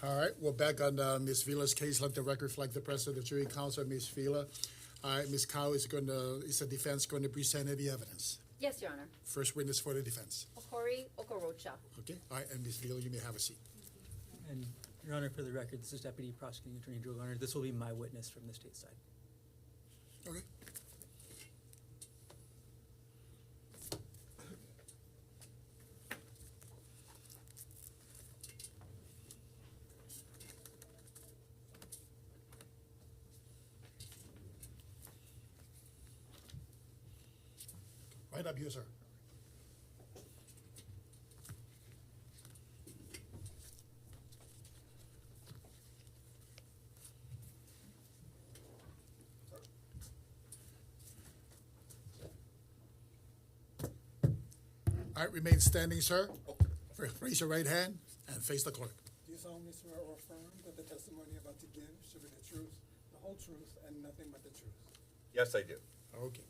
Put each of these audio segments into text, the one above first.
All right, we're back on Ms. Vila's case. Let the record reflect the presence of the jury counsel, Ms. Vila. All right, Ms. Cow is the defense going to present any evidence? Yes, Your Honor. First witness for the defense. Okorie, Okorocha. Okay, all right, and Ms. Vila, you may have a seat. And, Your Honor, for the record, this is Deputy Prosecuting Attorney Joe Garner. This will be my witness from the state side. Okay. Right up here, sir. All right, remain standing, sir. Raise your right hand and face the clerk. Do you solemnly swear or affirm that the testimony you're about to give should be the truth, the whole truth, and nothing but the truth? Yes, I do. Okay.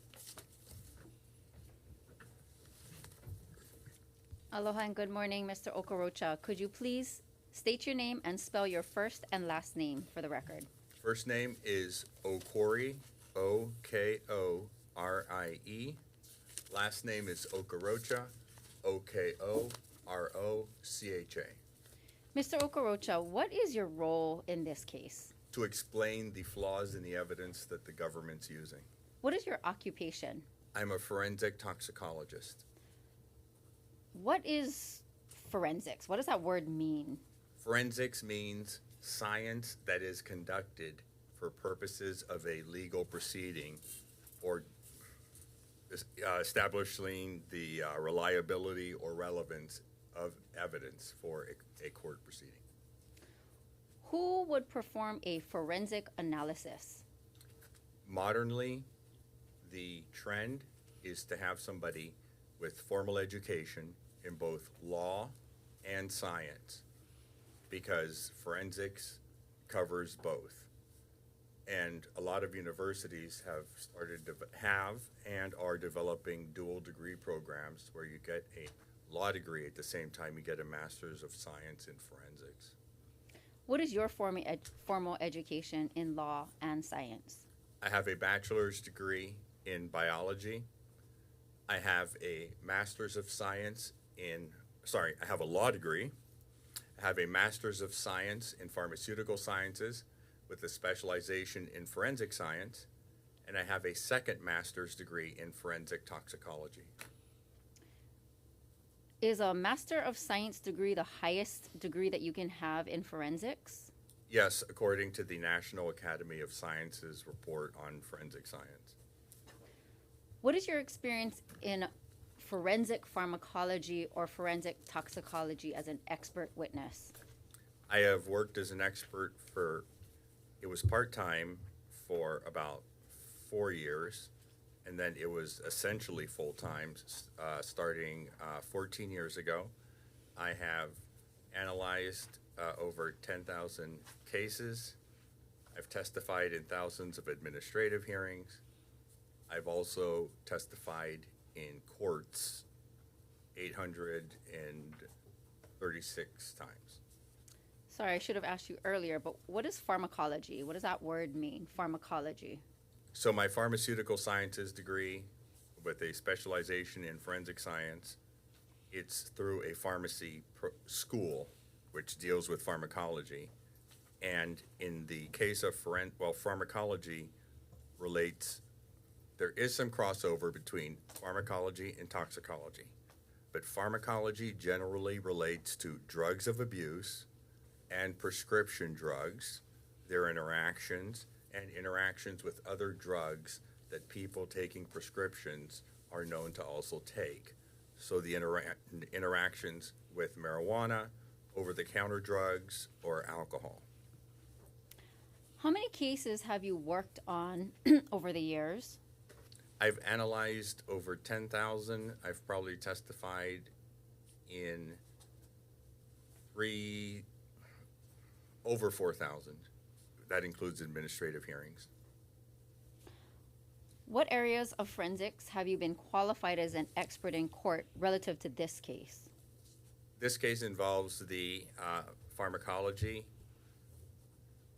Aloha and good morning, Mr. Okorocha. Could you please state your name and spell your first and last name for the record? First name is Okorie, Okorie. Last name is Okorocha, Okorocha. Mr. Okorocha, what is your role in this case? To explain the flaws in the evidence that the government's using. What is your occupation? I'm a forensic toxicologist. What is forensics? What does that word mean? Forensics means science that is conducted for purposes of a legal proceeding or establishing the reliability or relevance of evidence for a court proceeding. Who would perform a forensic analysis? Modernly, the trend is to have somebody with formal education in both law and science, because forensics covers both. And a lot of universities have started to have and are developing dual degree programs where you get a law degree at the same time you get a master's of science in forensics. What is your formal education in law and science? I have a bachelor's degree in biology. I have a master's of science I have a law degree. I have a master's of science in pharmaceutical sciences with a specialization in forensic science, and I have a second master's degree in forensic toxicology. Is a Master of Science degree the highest degree that you can have in forensics? Yes, according to the National Academy of Sciences report on forensic science. What is your experience in forensic pharmacology or forensic toxicology as an expert witness? I have worked as an expert it was part-time for about 4 years, and then it was essentially full-time starting 14 years ago. I have analyzed over 10,000 cases. I've testified in thousands of administrative hearings. I've also testified in courts 836 times. Sorry, I should have asked you earlier, but what is pharmacology? What does that word mean, pharmacology? So my pharmaceutical sciences degree with a specialization in forensic science, it's through a pharmacy school which deals with pharmacology. And in the case of pharmacology relates, there is some crossover between pharmacology and toxicology. But pharmacology generally relates to drugs of abuse and prescription drugs, their interactions, and interactions with other drugs that people taking prescriptions are known to also take. So the interactions with marijuana, over-the-counter drugs, or alcohol. How many cases have you worked on over the years? I've analyzed over 10,000. I've probably testified in over 4,000. That includes administrative hearings. What areas of forensics have you been qualified as an expert in court relative to this case? This case involves the pharmacology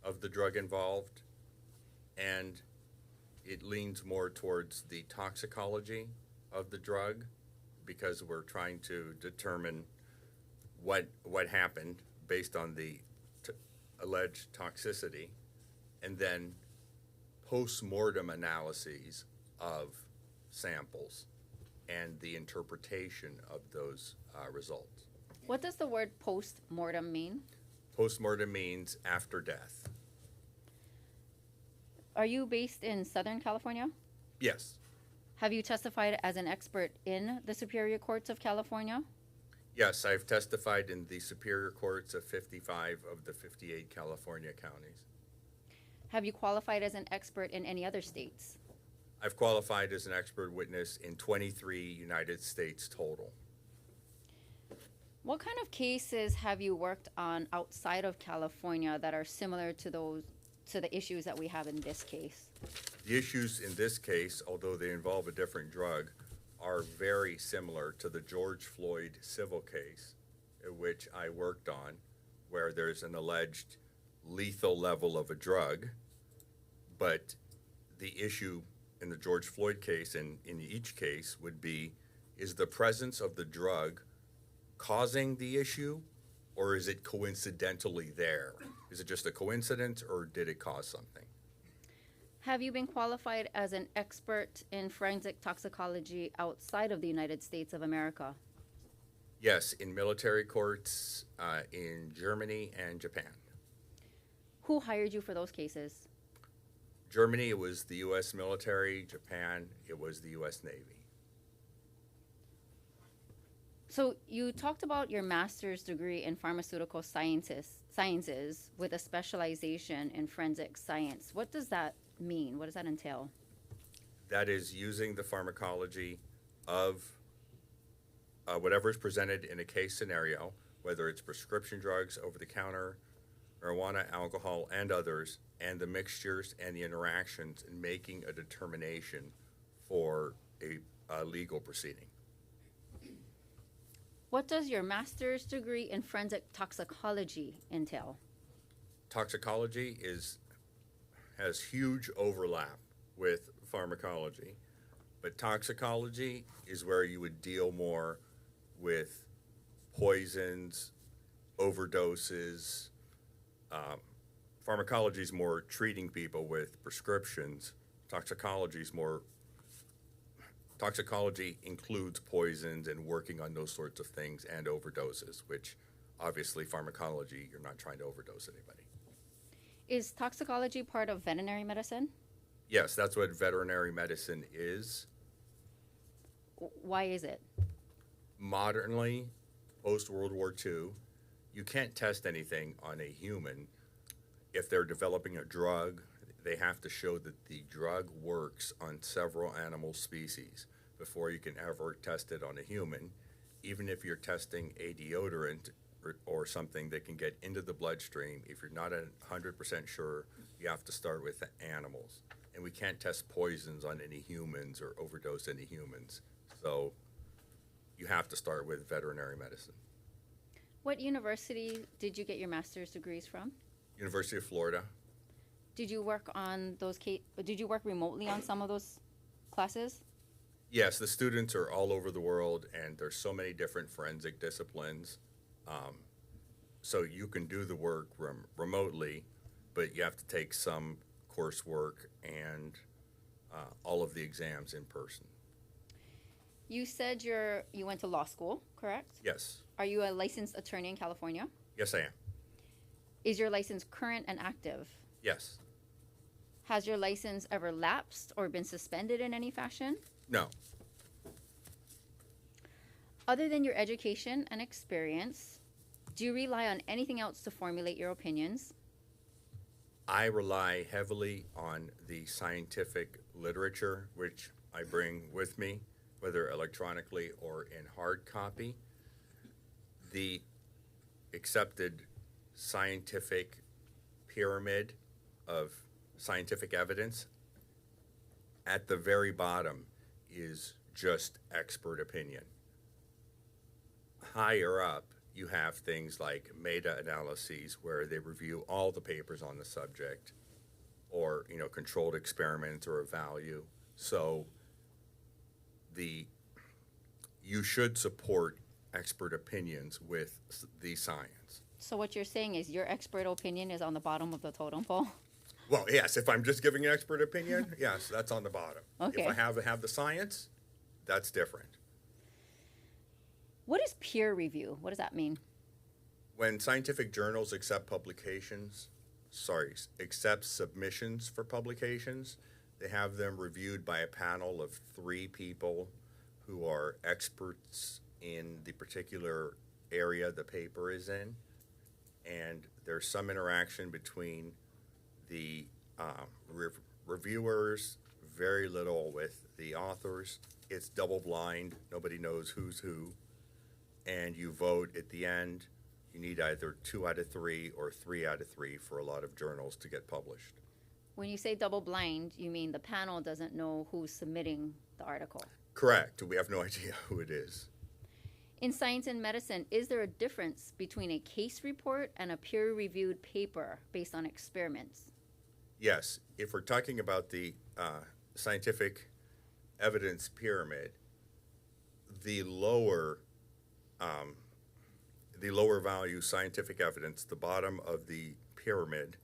of the drug involved, and it leans more towards the toxicology of the drug because we're trying to determine what happened based on the alleged toxicity, and then post-mortem analyses of samples and the interpretation of those results. What does the word post-mortem mean? Post-mortem means after death. Are you based in Southern California? Yes. Have you testified as an expert in the Superior Courts of California? Yes, I've testified in the Superior Courts of 55 of the 58 California counties. Have you qualified as an expert in any other states? I've qualified as an expert witness in 23 United States total. What kind of cases have you worked on outside of California that are similar to the issues that we have in this case? The issues in this case, although they involve a different drug, are very similar to the George Floyd civil case, which I worked on, where there's an alleged lethal level of a drug, but the issue in the George Floyd case and in each case would be, is the presence of the drug causing the issue, or is it coincidentally there? Is it just a coincidence, or did it cause something? Have you been qualified as an expert in forensic toxicology outside of the United States of America? Yes, in military courts in Germany and Japan. Who hired you for those cases? Germany, it was the U.S. military. Japan, it was the U.S. Navy. So you talked about your master's degree in pharmaceutical sciences with a specialization in forensic science. What does that mean? What does that entail? That is using the pharmacology of whatever is presented in a case scenario, whether it's prescription drugs, over-the-counter, marijuana, alcohol, and others, and the mixtures and the interactions, in making a determination for a legal proceeding. What does your master's degree in forensic toxicology entail? Toxicology has huge overlap with pharmacology, but toxicology is where you would deal more with poisons, overdoses. Pharmacology is more treating people with prescriptions. Toxicology includes poisons and working on those sorts of things and overdoses, which obviously pharmacology, you're not trying to overdose anybody. Is toxicology part of veterinary medicine? Yes, that's what veterinary medicine is. Why is it? Modernly, post-World War II, you can't test anything on a human. If they're developing a drug, they have to show that the drug works on several animal species before you can ever test it on a human. Even if you're testing a deodorant or something that can get into the bloodstream, if you're not 100% sure, you have to start with the animals. And we can't test poisons on any humans or overdose any humans. So you have to start with veterinary medicine. What university did you get your master's degrees from? University of Florida. Did you work on those did you work remotely on some of those classes? Yes, the students are all over the world, and there's so many different forensic disciplines. So you can do the work remotely, but you have to take some coursework and all of the exams in person. You said you went to law school, correct? Yes. Are you a licensed attorney in California? Yes, I am. Is your license current and active? Yes. Has your license ever lapsed or been suspended in any fashion? No. Other than your education and experience, do you rely on anything else to formulate your opinions? I rely heavily on the scientific literature, which I bring with me, whether electronically or in hard copy. The accepted scientific pyramid of scientific evidence, at the very bottom is just expert opinion. Higher up you have things like meta-analyses where they review all the papers on the subject, or, you know, controlled experiments or a value. So you should support expert opinions with the science. So what you're saying is your expert opinion is on the bottom of the totem pole? Well, yes, if I'm just giving an expert opinion, yes, that's on the bottom. Okay. If I have the science, that's different. What is peer review? What does that mean? When scientific journals accept submissions for publications, they have them reviewed by a panel of 3 people who are experts in the particular area the paper is in. And there's some interaction between the reviewers, very little with the authors. It's double blind, nobody knows who's who. And you vote at the end. You need either 2 out of 3 or 3 out of 3 for a lot of journals to get published. When you say double blind, you mean the panel doesn't know who's submitting the article? Correct. We have no idea who it is. In science and medicine, is there a difference between a case report and a peer-reviewed paper based on experiments? Yes, if we're talking about the scientific evidence pyramid, the lower value scientific evidence, the bottom of the pyramid,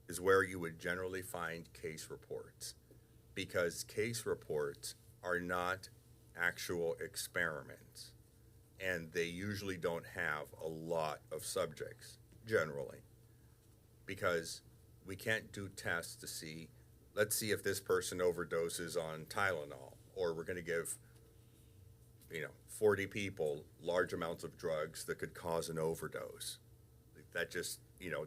is where you would generally find case reports, because case reports are not actual experiments, and they usually don't have a lot of subjects, generally, because we can't do tests to see, let's see if this person overdoses on Tylenol, or we're going to give 40 people large amounts of drugs that could cause an overdose. That just,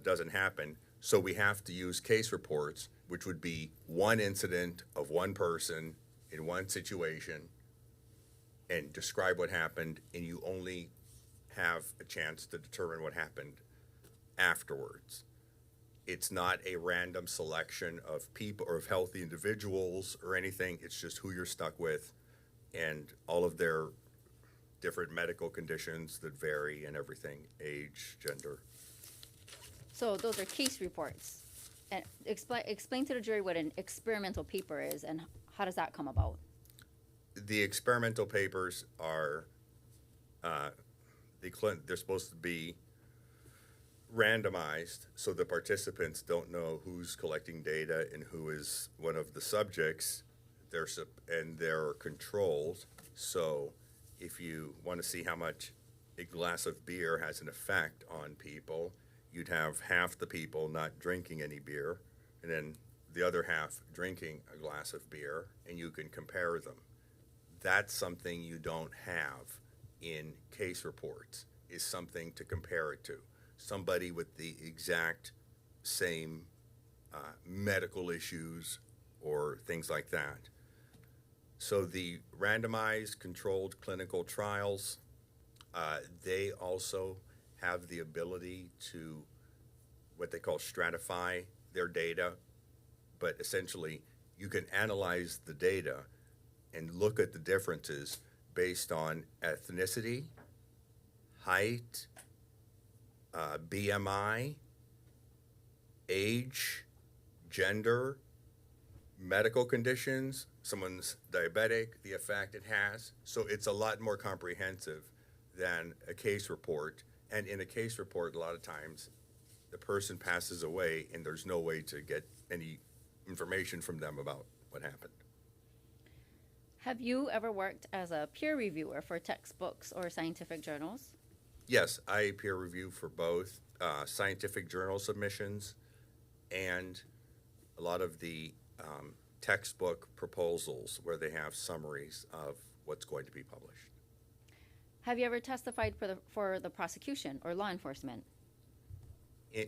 doesn't happen. So we have to use case reports, which would be one incident of one person in one situation, and describe what happened, and you only have a chance to determine what happened afterwards. It's not a random selection of people or of healthy individuals or anything. It's just who you're stuck with and all of their different medical conditions that vary and everything, age, gender. So those are case reports. And explain to the jury what an experimental paper is and how does that come about? The experimental papers are, they're supposed to be randomized so the participants don't know who's collecting data and who is one of the subjects. They're controlled. So if you want to see how much a glass of beer has an effect on people, you'd have half the people not drinking any beer and then the other half drinking a glass of beer, and you can compare them. That's something you don't have in case reports, is something to compare it to. Somebody with the exact same medical issues or things like that. So the randomized controlled clinical trials, they also have the ability to what they call stratify their data, but essentially you can analyze the data and look at the differences based on ethnicity, height, BMI, age, gender, medical conditions, someone's diabetic, the effect it has. So it's a lot more comprehensive than a case report. And in a case report, a lot of times, the person passes away and there's no way to get any information from them about what happened. Have you ever worked as a peer reviewer for textbooks or scientific journals? Yes, I peer review for both scientific journal submissions and a lot of the textbook proposals where they have summaries of what's going to be published. Have you ever testified for the prosecution or law enforcement?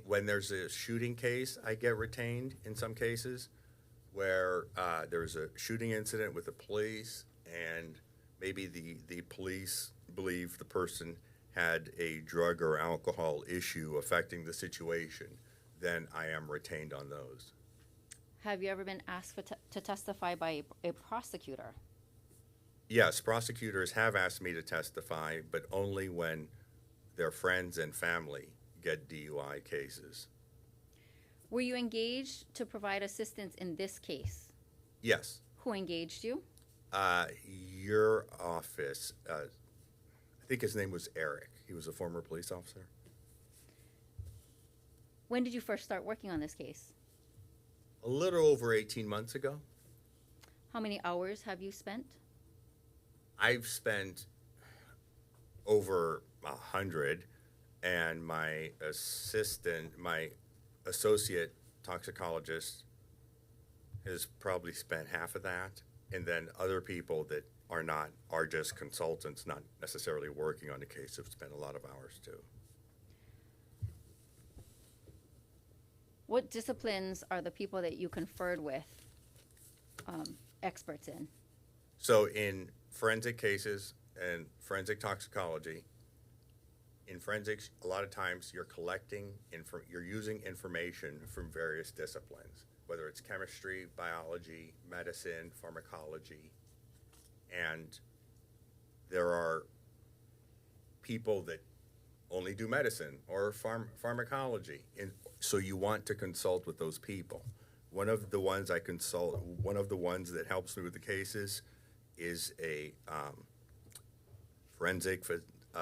When there's a shooting case, I get retained in some cases where there's a shooting incident with the police and maybe the police believe the person had a drug or alcohol issue affecting the situation, then I am retained on those. Have you ever been asked to testify by a prosecutor? Yes, prosecutors have asked me to testify, but only when their friends and family get DUI cases. Were you engaged to provide assistance in this case? Yes. Who engaged you? Your office, I think his name was Eric. He was a former police officer. When did you first start working on this case? A little over 18 months ago. How many hours have you spent? I've spent over 100, and my associate toxicologist has probably spent half of that, and then other people that are just consultants, not necessarily working on the case, have spent a lot of hours too. What disciplines are the people that you conferred with experts in? So in forensic cases and forensic toxicology, in forensics, a lot of times you're you're using information from various disciplines, whether it's chemistry, biology, medicine, pharmacology, and there are people that only do medicine or pharmacology, and so you want to consult with those people. One of the ones that helps me with the cases is a forensic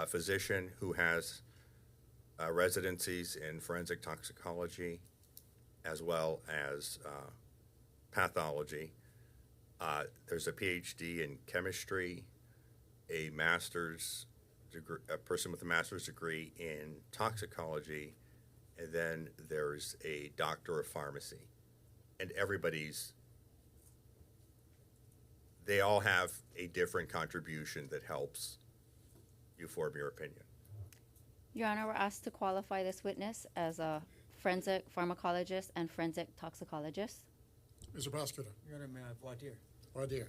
physician who has residencies in forensic toxicology as well as pathology. There's a PhD in chemistry, a person with a master's degree in toxicology, and then there's a doctor of pharmacy. And they all have a different contribution that helps you form your opinion. Your Honor, we're asked to qualify this witness as a forensic pharmacologist and forensic toxicologist. Mr. Prosecutor. Your Honor, may I voir dire? Right there.